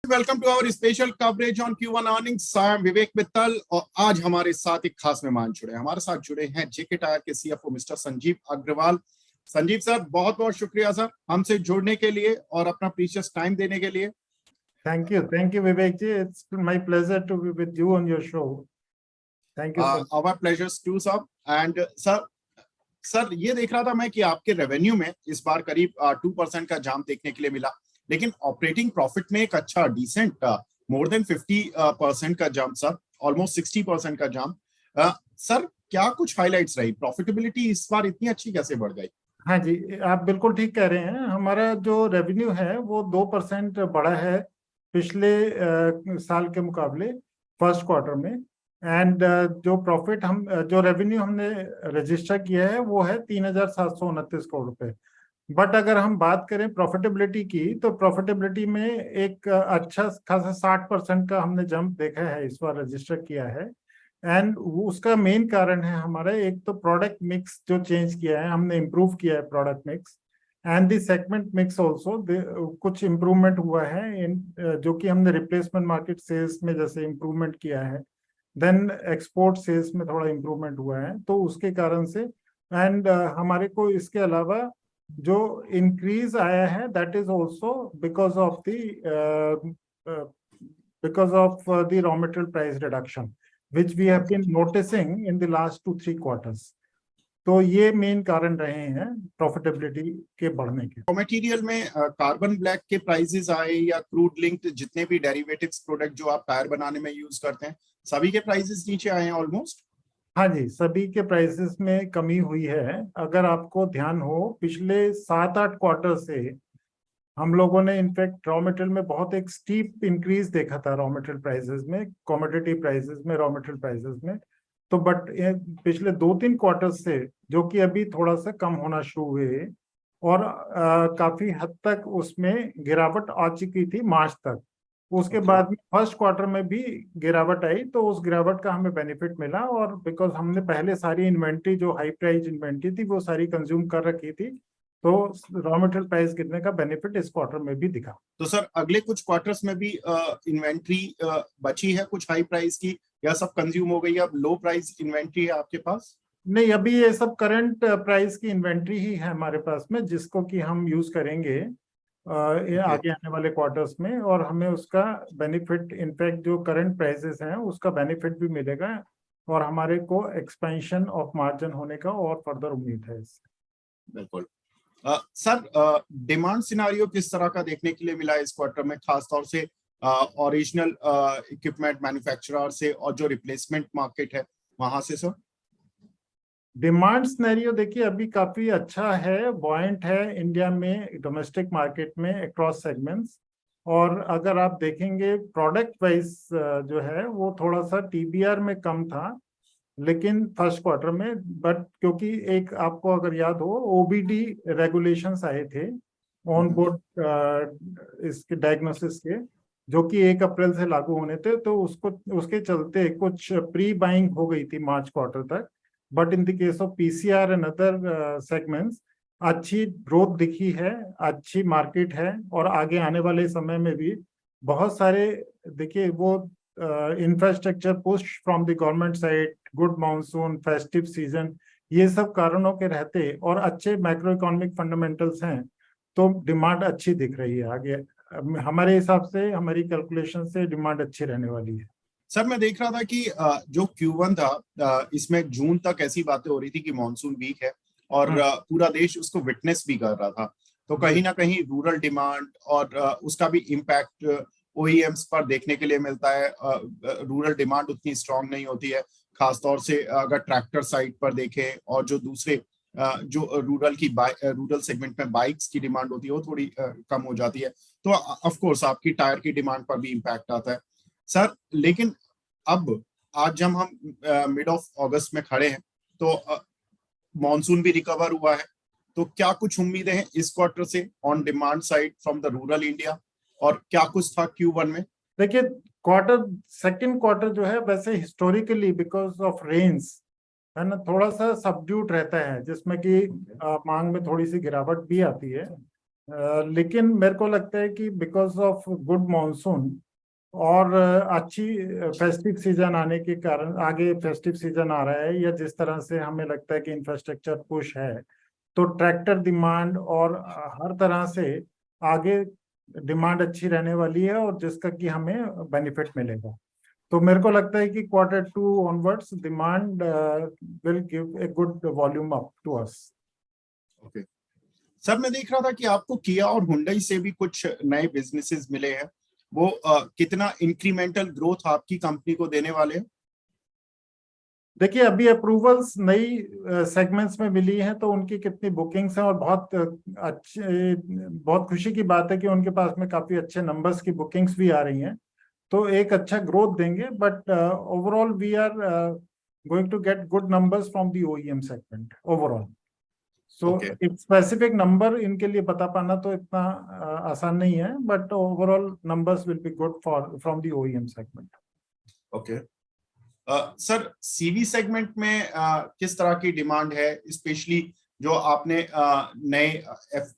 Welcome to our special coverage on Q1 earnings. I am Vivek Mittal और आज हमारे साथ एक खास मेहमान जुड़े हैं। हमारे साथ जुड़े हैं जेके टायर के CFO mister Sanjeev Agarwal. Sanjeev sir, बहुत बहुत शुक्रिया सर हमसे जुड़ने के लिए और अपना प्रीशियस टाइम देने के लिए। Thank you, Vivek ji. It's my pleasure to be with you on your show. Thank you, sir. Our pleasures too, sir. And sir ये देख रहा था मैं कि आपके रेवेन्यू में इस बार करीब 2% का जाम देखने के लिए मिला, लेकिन ऑपरेटिंग प्रॉफिट में एक अच्छा डिसेंट मोर देन 50% का जाम सर, ऑलमोस्ट 60% का जाम। सर क्या कुछ हाइलाइट्स रही, प्रॉफिटेबिलिटी इस बार इतनी अच्छी कैसे बढ़ गई? हाँ जी, आप बिल्कुल ठीक कह रहे हैं। हमारा जो रेवेन्यू है वो 2% बढ़ा है पिछले साल के मुकाबले फर्स्ट क्वार्टर में। एंड जो प्रॉफिट जो रेवेन्यू हमने रजिस्टर किया है वो है 3,729 करोड़ रुपए। बट अगर हम बात करें प्रॉफिटेबिलिटी की, तो प्रॉफिटेबिलिटी में एक अच्छा खासा 60% का हमने जंप देखा है, इस बार रजिस्टर किया है। एंड उसका मेन कारण है हमारा, एक तो प्रोडक्ट मिक्स जो चेंज किया है, हमने इम्प्रूव किया है product mix and the segment mix also कुछ इम्प्रूवमेंट हुआ है इन जो कि हमने रिप्लेसमेंट मार्केट सेल्स में जैसे इम्प्रूवमेंट किया है, देन एक्सपोर्ट सेल्स में थोड़ा इम्प्रूवमेंट हुआ है, तो उसके कारण से। एंड हमारे को इसके अलावा जो इंक्रीज आया है that is also because of the raw material price reduction which we have been noticing in the last 2-3 quarters. तो ये मेन कारण रहे हैं प्रॉफिटेबिलिटी के बढ़ने के। रॉ मटेरियल में कार्बन ब्लैक के प्राइसेस आए या क्रूड लिंक्ड जितने भी डेरिवेटिव्स प्रोडक्ट जो आप टायर बनाने में यूज करते हैं, सभी के प्राइसेस नीचे आए हैं ऑलमोस्ट। हाँ जी, सभी के प्राइसेस में कमी हुई है। अगर आपको ध्यान हो, पिछले 7-8 क्वार्टर से हम लोगों ने इनफैक्ट रॉ मटेरियल में बहुत एक स्टीप इंक्रीज देखा था, रॉ मटेरियल प्राइसेस में, कमोडिटी प्राइसेस में, रॉ मटेरियल प्राइसेस में। तो बट पिछले 2-3 क्वार्टर से जो कि अभी थोड़ा सा कम होना शुरू हुए और काफी हद तक उसमें गिरावट आ चुकी थी मार्च तक। उसके बाद में फर्स्ट क्वार्टर में भी गिरावट आई, तो उस गिरावट का हमें बेनिफिट मिला। और बिकॉज हमने पहले सारी इन्वेंट्री जो हाई प्राइस इन्वेंट्री थी वो सारी कंज्यूम कर रखी थी, तो रॉ मटेरियल प्राइस गिरने का बेनिफिट इस क्वार्टर में भी दिखा। तो सर अगले कुछ क्वार्टर्स में भी इन्वेंट्री बची है कुछ हाई प्राइस की, या सब कंज्यूम हो गई है, अब लो प्राइस इन्वेंट्री है आपके पास? नहीं, अभी ये सब करंट प्राइस की इन्वेंट्री ही है हमारे पास में, जिसको कि हम यूज करेंगे आगे आने वाले क्वार्टर्स में, और हमें उसका बेनिफिट, इनफैक्ट जो करंट प्राइसेस हैं उसका बेनिफिट भी मिलेगा, और हमारे को एक्सपेंशन ऑफ मार्जिन होने का और फर्दर उम्मीद है इससे। बिल्कुल। सर डिमांड सिनारियो किस तरह का देखने के लिए मिला इस क्वार्टर में, खासतौर से ओरिजिनल इक्विपमेंट मैन्युफैक्चरर से और जो रिप्लेसमेंट मार्केट है वहां से? सर डिमांड सिनेरियो देखिए अभी काफी अच्छा है, बॉयंट है इंडिया में, डोमेस्टिक मार्केट में अक्रॉस सेगमेंट्स। और अगर आप देखेंगे प्रोडक्ट वाइज जो है वो थोड़ा सा टीबीआर में कम था लेकिन फर्स्ट क्वार्टर में, बट क्योंकि एक आपको अगर याद हो ओबीडी रेगुलेशंस आए थे ऑन बोर्ड इसके डायग्नोसिस के, जो कि 1 अप्रैल से लागू होने थे, तो उसके चलते कुछ प्री बाइंग हो गई थी मार्च क्वार्टर तक। But in the case of PCR and other segments अच्छी ग्रोथ दिखी है, अच्छी मार्केट है, और आगे आने वाले समय में भी बहुत सारे देखिए वो infrastructure push from the government side, good monsoon, festive season, ये सब कारणों के रहते और अच्छे मैक्रो इकोनॉमिक फंडामेंटल्स हैं, तो डिमांड अच्छी दिख रही है। आगे हमारे हिसाब से, हमारी कैलकुलेशन से डिमांड अच्छी रहने वाली है। सर मैं देख रहा था कि जो Q1 था इसमें जून तक ऐसी बातें हो रही थी कि मॉनसून वीक है और पूरा देश उसको विटनेस भी कर रहा था, तो कहीं ना कहीं रूरल डिमांड और उसका भी इम्पैक्ट ओईएम्स पर देखने के लिए मिलता है। रूरल डिमांड उतनी स्ट्रांग नहीं होती है, खासतौर से अगर ट्रैक्टर साइड पर देखें, और जो दूसरे जो रूरल सेगमेंट में बाइक्स की डिमांड होती है वो थोड़ी कम हो जाती है, तो ऑफ कोर्स आपकी टायर की डिमांड पर भी इम्पैक्ट आता है सर। लेकिन अब आज जब हम मिड ऑफ अगस्त में खड़े हैं तो मॉनसून भी रिकवर हुआ है, तो क्या कुछ उम्मीदें हैं इस क्वार्टर से on demand side from the rural India, और क्या कुछ था Q1 में? देखिए सेकंड क्वार्टर जो है वैसे हिस्टोरिकली बिकॉज ऑफ रेन्स है ना, थोड़ा सा सबड्यूट रहता है, जिसमें कि मांग में थोड़ी सी गिरावट भी आती है। लेकिन मेरे को लगता है कि बिकॉज ऑफ गुड मॉनसून और अच्छी फेस्टिव सीजन आने के कारण, आगे फेस्टिव सीजन आ रहा है, या जिस तरह से हमें लगता है कि इंफ्रास्ट्रक्चर पुश है, तो ट्रैक्टर डिमांड और हर तरह से आगे डिमांड अच्छी रहने वाली है, और जिसका कि हमें बेनिफिट मिलेगा। तो मेरे को लगता है कि Q2 onwards demand will give a good volume up to us. Okay sir, मैं देख रहा था कि आपको किया और हुंडई से भी कुछ नए बिजनेसेस मिले हैं, वो कितना इंक्रीमेंटल ग्रोथ आपकी कंपनी को देने वाले हैं? देखिए, अभी अप्रूवल्स नई सेगमेंट्स में मिली हैं, तो उनकी कितनी बुकिंग्स हैं, और बहुत अच्छे, बहुत खुशी की बात है कि उनके पास में काफी अच्छे नंबर्स की बुकिंग्स भी आ रही हैं, तो एक अच्छा ग्रोथ देंगे। But overall we are going to get good numbers from the OEM segment overall. So okay एक स्पेसिफिक नंबर इनके लिए बता पाना तो इतना आसान नहीं है, but overall numbers will be good for from the OEM segment. Okay sir, CV segment में किस तरह की डिमांड है, स्पेशली जो आपने नए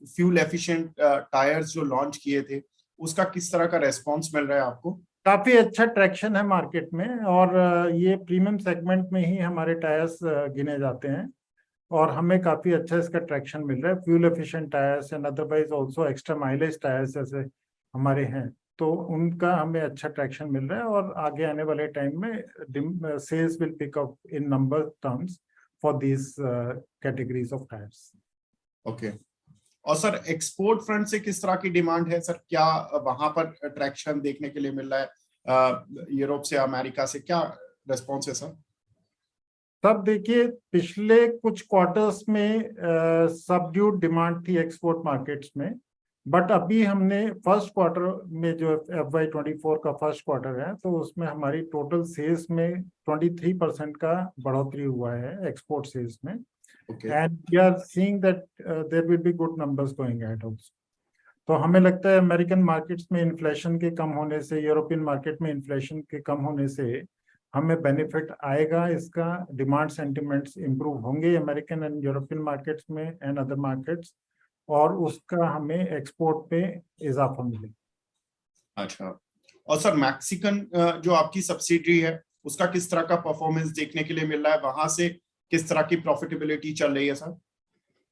फ्यूल एफिशिएंट टायर्स जो लॉन्च किए थे, उसका किस तरह का रेस्पॉन्स मिल रहा है आपको? काफी अच्छा ट्रैक्शन है मार्केट में, और ये प्रीमियम सेगमेंट में ही हमारे टायर्स गिने जाते हैं, और हमें काफी अच्छा इसका ट्रैक्शन मिल रहा है। Fuel efficient tyres and otherwise also extra mileage tyres जैसे हमारे हैं, तो उनका हमें अच्छा ट्रैक्शन मिल रहा है, और आगे आने वाले टाइम में sales will pick up in number terms for these categories of tyres. Okay और सर, एक्सपोर्ट फ्रंट से किस तरह की डिमांड है सर? क्या वहां पर ट्रैक्शन देखने के लिए मिल रहा है? यूरोप से, अमेरिका से क्या रेस्पॉन्स है सर? तब देखिए, पिछले कुछ क्वार्टर्स में सबड्यूड डिमांड थी एक्सपोर्ट मार्केट्स में, बट अभी हमने फर्स्ट क्वार्टर में, जो FY24 का फर्स्ट क्वार्टर है, तो उसमें हमारी टोटल सेल्स में 23% का बढ़ोतरी हुआ है एक्सपोर्ट सेल्स में, okay and we are seeing that there will be good numbers going ahead also. तो हमें लगता है अमेरिकन मार्केट्स में इन्फ्लेशन के कम होने से, यूरोपियन मार्केट में इन्फ्लेशन के कम होने से हमें बेनिफिट आएगा, इसका डिमांड सेंटिमेंट्स इंप्रूव होंगे अमेरिकन एंड यूरोपियन मार्केट्स में एंड अदर मार्केट्स, और उसका हमें एक्सपोर्ट पे इजाफा मिलेगा। अच्छा, और सर मैक्सिकन जो आपकी सब्सिडरी है, उसका किस तरह का परफॉर्मेंस देखने के लिए मिल रहा है? वहां से किस तरह की प्रॉफिटेबिलिटी चल रही है सर?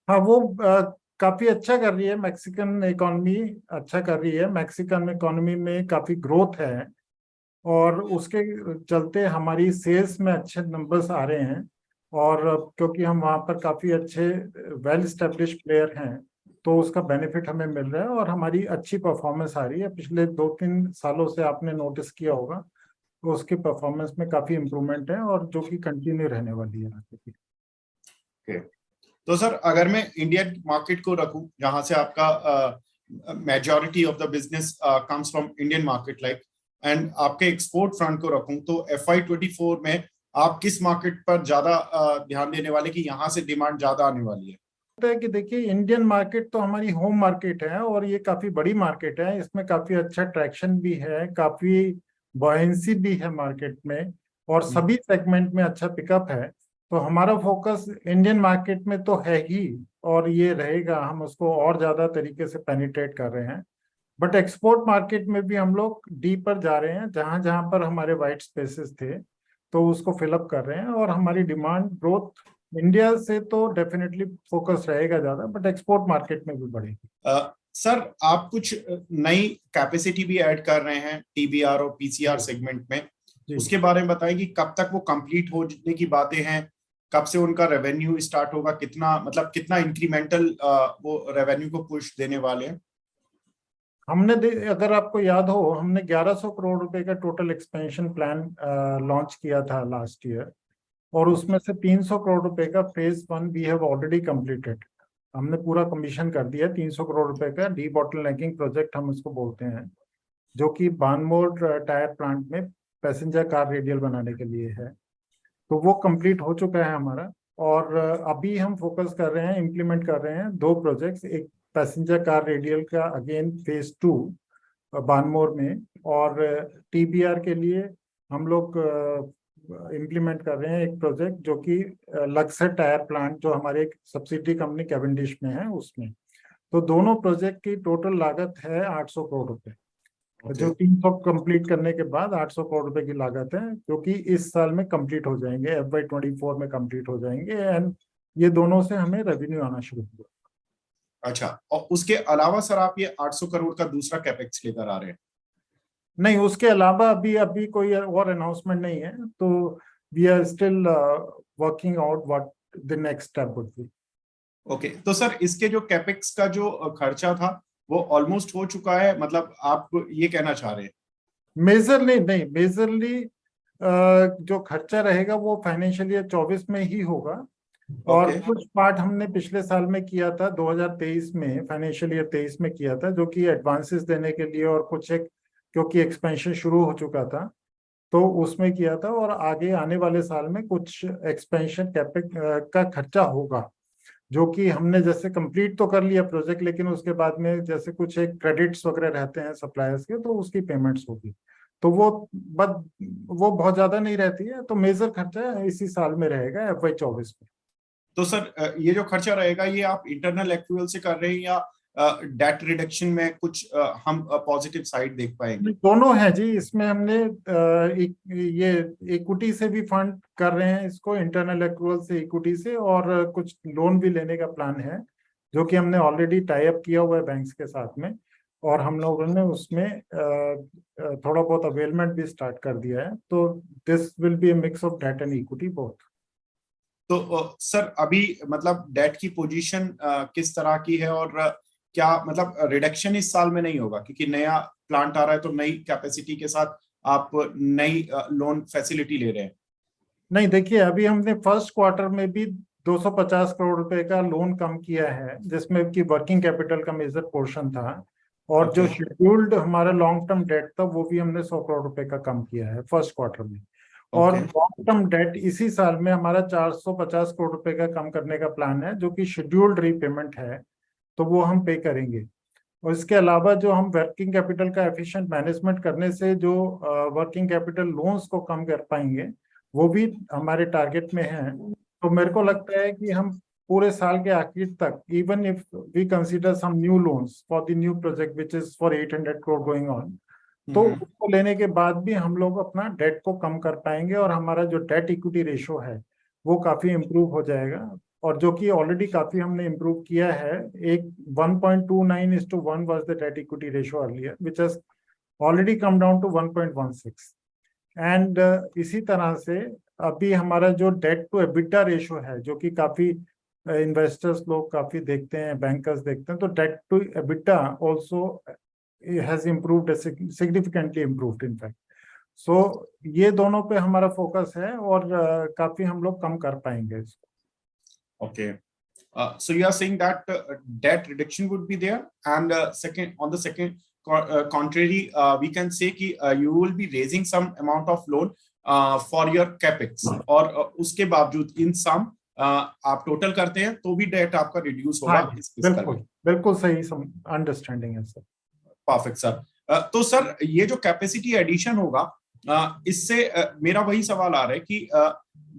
हाँ, वो काफी अच्छा कर रही है, मैक्सिकन इकोनॉमी अच्छा कर रही है, मैक्सिकन इकोनॉमी में काफी ग्रोथ है, और उसके चलते हमारी सेल्स में अच्छे नंबर्स आ रहे हैं, और क्योंकि हम वहाँ पर काफ़ी अच्छे वेल स्टेब्लिश प्लेयर हैं, तो उसका बेनिफिट हमें मिल रहा है, और हमारी अच्छी परफॉर्मेंस आ रही है। पिछले 2-3 सालों से आपने नोटिस किया होगा, तो उसकी परफॉर्मेंस में काफ़ी इम्प्रूवमेंट है, और जो कि कंटिन्यू रहने वाली है आगे भी। okay. तो सर, अगर मैं इंडियन मार्केट को रखूं, जहां से आपका majority of the business comes from Indian market, like, and आपके एक्सपोर्ट फ्रंट को रखूं, तो FY24 में आप किस मार्केट पर ज्यादा ध्यान देने वाले कि यहाँ से डिमांड ज्यादा आने वाली है? है कि देखिए, इंडियन मार्केट तो हमारी होम मार्केट है, और ये काफी बड़ी मार्केट है, इसमें काफी अच्छा ट्रैक्शन भी है, काफी बॉयंसी भी है मार्केट में, और सभी सेगमेंट में अच्छा पिकअप है। तो हमारा फोकस इंडियन मार्केट में तो है ही, और ये रहेगा, हम उसको और ज्यादा तरीके से पेनिट्रेट कर रहे हैं। बट एक्सपोर्ट मार्केट में भी हम लोग डीपर जा रहे हैं, जहां जहां पर हमारे वाइट स्पेसेस थे, तो उसको फिलअप कर रहे हैं, और हमारी डिमांड ग्रोथ इंडिया से तो डेफिनेटली फोकस रहेगा ज्यादा, बट एक्सपोर्ट मार्केट में भी बढ़ेगी। सर, आप कुछ नई कैपेसिटी भी ऐड कर रहे हैं TBR और PCR सेगमेंट में, जी। उसके बारे में बताएं कि कब तक वो कंप्लीट होने की बातें हैं, कब से उनका रेवेन्यू स्टार्ट होगा, कितना, मतलब कितना इंक्रीमेंटल वो रेवेन्यू को पुश देने वाले हैं? अगर आपको याद हो, हमने 1100 करोड़ रुपए का टोटल एक्सपेंशन प्लान लॉन्च किया था लास्ट ईयर, और उसमें से 300 करोड़ रुपए का phase 1 we have already completed. हमने पूरा कमीशन कर दिया 300 करोड़ रुपए का डी बॉटलनेकिंग प्रोजेक्ट हम उसको बोलते हैं, जो कि बानमोड टायर प्लांट में पैसेंजर कार रेडियल बनाने के लिए है। तो वो कंप्लीट हो चुका है हमारा, और अभी हम फोकस कर रहे हैं, इम्प्लीमेंट कर रहे हैं 2 प्रोजेक्ट्स। एक पैसेंजर कार रेडियल का अगेन फेज 2 बानमोर में, और TBR के लिए हम लोग इम्प्लीमेंट कर रहे हैं एक प्रोजेक्ट, जो कि लक्सर टायर प्लांट, जो हमारे एक सब्सिडी कंपनी कैवेंडिश में है, उसमें। तो दोनों प्रोजेक्ट की टोटल लागत है 800 करोड़ रुपए। Okay. जो 300 कंप्लीट करने के बाद 800 करोड़ रुपए की लागत है, जो कि इस साल में कंप्लीट हो जाएंगे, FY24 में कंप्लीट हो जाएंगे। एंड ये दोनों से हमें रेवेन्यू आना शुरू होगा। अच्छा, और उसके अलावा सर आप ये 800 करोड़ का दूसरा कैपेक्स लेकर आ रहे हैं? नहीं, उसके अलावा अभी अभी कोई और अनाउंसमेंट नहीं है, तो we are still working out what the next step would be. Okay, तो सर इसके जो कैपेक्स का जो खर्चा था वो ऑलमोस्ट हो चुका है, मतलब आप ये कहना चाह रहे हैं? मेजरली नहीं, मेजरली जो खर्चा रहेगा वो फाइनेंशियल ईयर 24 में ही होगा। और ओके। कुछ पार्ट हमने पिछले साल में किया था, 2023 में, फाइनेंशियल ईयर 23 में किया था, जो कि एडवांसेस देने के लिए, और कुछ एक क्योंकि एक्सपेंशन शुरू हो चुका था तो उसमें किया था। और आगे आने वाले साल में कुछ एक्सपेंशन कैपेक्स का खर्चा होगा, जो कि हमने जैसे कंप्लीट तो कर लिया प्रोजेक्ट, लेकिन उसके बाद में जैसे कुछ एक क्रेडिट्स वगैरह रहते हैं सप्लायर्स के, तो उसकी पेमेंट्स होगी। तो वो बहुत ज्यादा नहीं रहती है, तो मेजर खर्चा इसी साल में रहेगा, FY24 में। तो सर ये जो खर्चा रहेगा ये आप इंटरनल एक्रूअल से कर रहे हैं या डेट रिडक्शन में कुछ हम पॉजिटिव साइड देख पाएंगे? दोनों है जी, इसमें हमने ये इक्विटी से भी फंड कर रहे हैं इसको, इंटरनल एक्रूअल से, इक्विटी से, और कुछ लोन भी लेने का प्लान है, जो कि हमने ऑलरेडी टाई अप किया हुआ है बैंक्स के साथ में। और हम लोगों ने उसमें थोड़ा बहुत अवेलमेंट भी स्टार्ट कर दिया है। तो this will be a mix of debt and equity both. तो सर अभी मतलब डेट की पोजीशन किस तरह की है, और क्या मतलब रिडक्शन इस साल में नहीं होगा क्योंकि नया प्लांट आ रहा है, तो नई कैपेसिटी के साथ आप नई लोन फैसिलिटी ले रहे हैं? नहीं, देखिए, अभी हमने फर्स्ट क्वार्टर में भी 250 करोड़ रुपए का लोन कम किया है, जिसमें कि वर्किंग कैपिटल का मेजर पोर्शन था। और जो ओके। शेड्यूल्ड हमारा लॉन्ग टर्म डेट था वो भी हमने 100 करोड़ रुपए का कम किया है फर्स्ट क्वार्टर में। और ओके। लॉन्ग टर्म डेट इसी साल में हमारा 450 करोड़ रुपए का कम करने का प्लान है, जो कि शेड्यूल्ड रीपेमेंट है, तो वो हम पे करेंगे। और इसके अलावा जो हम वर्किंग कैपिटल का एफिशिएंट मैनेजमेंट करने से जो वर्किंग कैपिटल लोन्स को कम कर पाएंगे, वो भी हमारे टारगेट में है। तो मेरे को लगता है कि हम पूरे साल के आखिर तक, even if we consider some new loans for the new project which is for 800 crore going on, तो उसको लेने के बाद भी हम लोग अपना डेट को कम कर पाएंगे, और हमारा जो डेट इक्विटी रेशो है वो काफी इम्प्रूव हो जाएगा। और जो कि ऑलरेडी काफी हमने इम्प्रूव किया है। एक 1.29:1 was the debt equity ratio earlier, which has already come down to 1.16। And इसी तरह से अभी हमारा जो डेट टू एबिटा रेशो है, जो कि काफी इन्वेस्टर्स लोग काफी देखते हैं, बैंकर्स देखते हैं, तो debt to EBITDA also has improved, significantly improved in fact. So ये दोनों पे हमारा फोकस है, और काफी हम लोग कम कर पाएंगे इसको। Okay. So you are saying that debt reduction would be there, and second, on the second contrary, we can say कि you will be raising some amount of loan for your capex, और उसके बावजूद इन सम आप total करते हैं तो भी date आपका रिड्यूस होगा हाँ, इस फिस्कल बिल्कुल में। बिल्कुल सही अंडरस्टैंडिंग है सर। Perfect sir. तो सर ये जो कैपेसिटी एडिशन होगा, इससे मेरा वही सवाल आ रहा है कि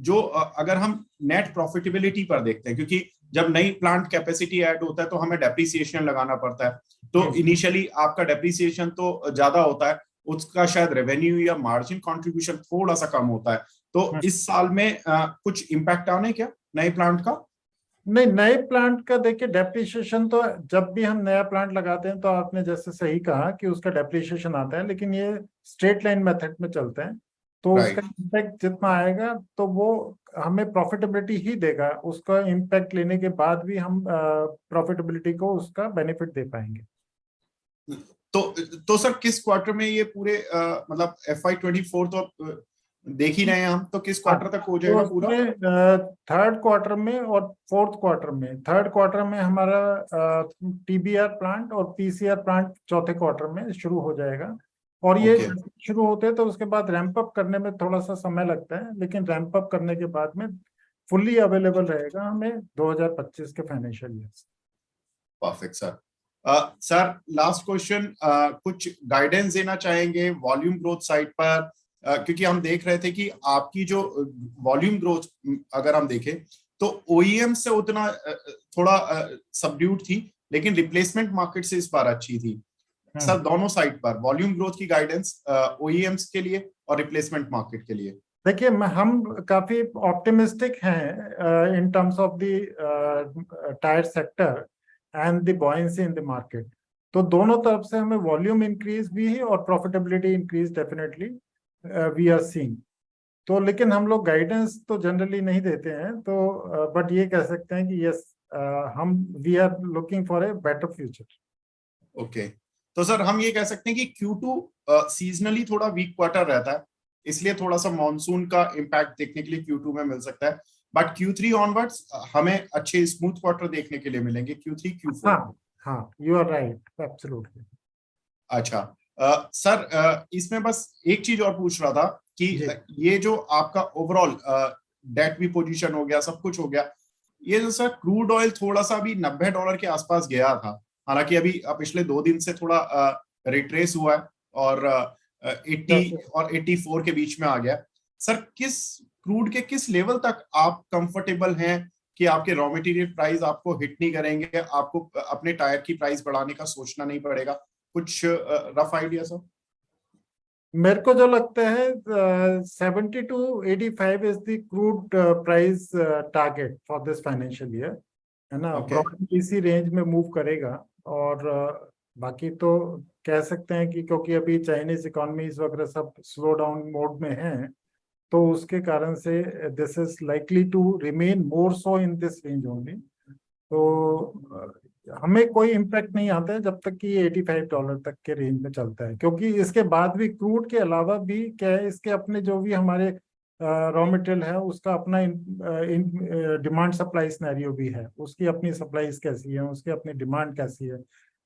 जो अगर हम नेट प्रॉफिटेबिलिटी पर देखते हैं, क्योंकि जब नई प्लांट कैपेसिटी ऐड होता है तो हमें डेप्रिसिएशन लगाना पड़ता है, तो इनिशियली आपका डेप्रिसिएशन तो ज्यादा होता है, उसका शायद रेवेन्यू या मार्जिन कंट्रीब्यूशन थोड़ा सा कम होता है। तो इस साल में कुछ इम्पैक्ट आने क्या नए प्लांट का? नहीं, नए प्लांट का देखिए, डेप्रिसिएशन तो जब भी हम नया प्लांट लगाते हैं तो आपने जैसे सही कहा कि उसका डेप्रिसिएशन आता है, लेकिन ये स्ट्रेट लाइन मेथड में चलते हैं, तो उसका इम्पैक्ट जितना आएगा तो वो हमें प्रॉफिटेबिलिटी ही देगा। उसका इम्पैक्ट लेने के बाद भी हम प्रॉफिटेबिलिटी को उसका बेनिफिट दे पाएंगे। तो सर किस क्वार्टर में ये पूरे मतलब FY24 तो देख ही रहे हैं हम, तो किस क्वार्टर तक हो जाएगा पूरा? थर्ड क्वार्टर में और फोर्थ क्वार्टर में। थर्ड क्वार्टर में हमारा TBR प्लांट और PCR प्लांट चौथे क्वार्टर में शुरू हो जाएगा। और ये शुरू होते हैं तो उसके बाद रैंप अप करने में थोड़ा सा समय लगता है, लेकिन रैंप अप करने के बाद में फुल्ली अवेलेबल रहेगा हमें 2025 के फाइनेंशियल ईयर से। Perfect sir. Sir last question, कुछ गाइडेंस देना चाहेंगे वॉल्यूम ग्रोथ साइड पर? क्योंकि हम देख रहे थे कि आपकी जो वॉल्यूम ग्रोथ अगर हम देखें तो OEM से उतना थोड़ा सबड्यूट थी, लेकिन रिप्लेसमेंट मार्केट से इस बार अच्छी थी। सर दोनों साइड पर वॉल्यूम ग्रोथ की गाइडेंस ओईएम्स के लिए और रिप्लेसमेंट मार्केट के लिए। देखिए हम काफी ऑप्टिमिस्टिक हैं in terms of the tyre sector and the buoyancy in the market. तो दोनों तरफ से हमें वॉल्यूम इंक्रीज भी है और profitability increase definitely we are seeing. तो लेकिन हम लोग गाइडेंस तो जनरली नहीं देते हैं, तो बट ये कह सकते हैं कि यस हम we are looking for a better future. Okay, तो सर हम ये कह सकते हैं कि Q2 सीजनली थोड़ा वीक क्वार्टर रहता है, इसलिए थोड़ा सा मॉनसून का इम्पैक्ट देखने के लिए Q2 में मिल सकता है, बट Q3 ऑनवर्ड्स हमें अच्छे स्मूथ क्वार्टर देखने के लिए मिलेंगे Q3 Q4। हाँ यू आर राइट, एब्सोल्युटली। अच्छा सर इसमें बस एक चीज और पूछ रहा था कि ये जो आपका ओवरऑल डेट भी पोजीशन हो गया, सब कुछ हो गया, ये जो सर क्रूड ऑयल थोड़ा सा अभी $90 के आसपास गया था, हालांकि अभी पिछले 2 दिन से थोड़ा रिट्रेस हुआ है और 80 और 84 के बीच में आ गया। सर क्रूड के किस लेवल तक आप कंफर्टेबल हैं कि आपके रॉ मटेरियल प्राइस आपको हिट नहीं करेंगे, आपको अपने टायर की प्राइस बढ़ाने का सोचना नहीं पड़ेगा? कुछ रफ आइडिया सर? मेरे को जो लगता है 70 to 85 is the crude price target for this financial year, है ना। ब्रॉडली इसी रेंज में मूव करेगा। और बाकी तो कह सकते हैं कि क्योंकि अभी चाइनीज इकोनॉमीज वगैरह सब स्लो डाउन मोड में हैं, तो उसके कारण से this is likely to remain more so in this range only. तो हमें कोई इम्पैक्ट नहीं आता है जब तक कि ये $85 तक के रेंज में चलता है, क्योंकि इसके बाद भी क्रूड के अलावा भी क्या है, इसके अपने जो भी हमारे रॉ मटेरियल है उसका अपना डिमांड सप्लाई सिनेरियो भी है, उसकी अपनी सप्लाईज कैसी है, उसकी अपनी डिमांड कैसी है।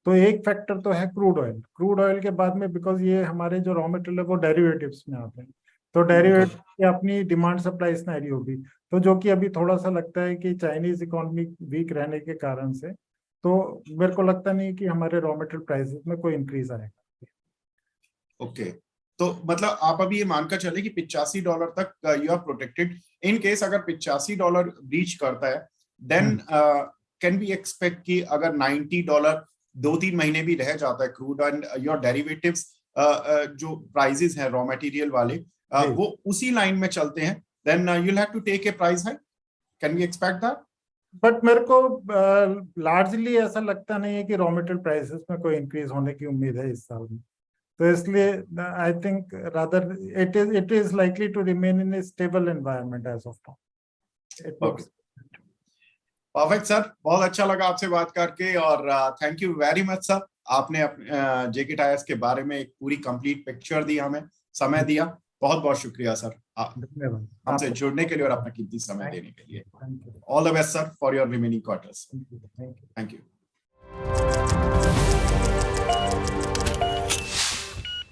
तो एक फैक्टर तो है क्रूड ऑयल। क्रूड ऑयल के बाद में बिकॉज ये हमारे जो रॉ मटेरियल है वो डेरिवेटिव्स में आते हैं, तो डेरिवेटिव की अपनी डिमांड सप्लाई सिनेरियो भी, तो जो कि अभी थोड़ा सा लगता है कि चाइनीज इकोनॉमी वीक रहने के कारण से, तो मेरे को लगता नहीं कि हमारे रॉ मटेरियल प्राइसेस में कोई इंक्रीज आएगा। ओके, तो मतलब आप अभी ये मानकर चले कि $85 तक you are protected. In case अगर $85 ब्रीच करता है, देन कैन बी एक्सपेक्ट कि अगर $90 2-3 महीने भी रह जाता है क्रूड एंड योर डेरिवेटिव्स जो प्राइसेस हैं रॉ मटेरियल वाले वो उसी लाइन में चलते हैं, then you will have to take a price hike. Can we expect that? But मेरे को लार्जली ऐसा लगता नहीं है कि रॉ मटेरियल प्राइसेस में कोई इंक्रीज होने की उम्मीद है इस साल में, तो इसलिए I think rather it is likely to remain in a stable environment as of now. Perfect sir, बहुत अच्छा लगा आपसे बात करके और thank you very much sir. आपने जेके टायर्स के बारे में एक पूरी कंप्लीट पिक्चर दी, हमें समय दिया, बहुत बहुत शुक्रिया सर हमसे जुड़ने के लिए और अपना कीमती समय देने के लिए। All the best sir for your remaining quarters. Thank you.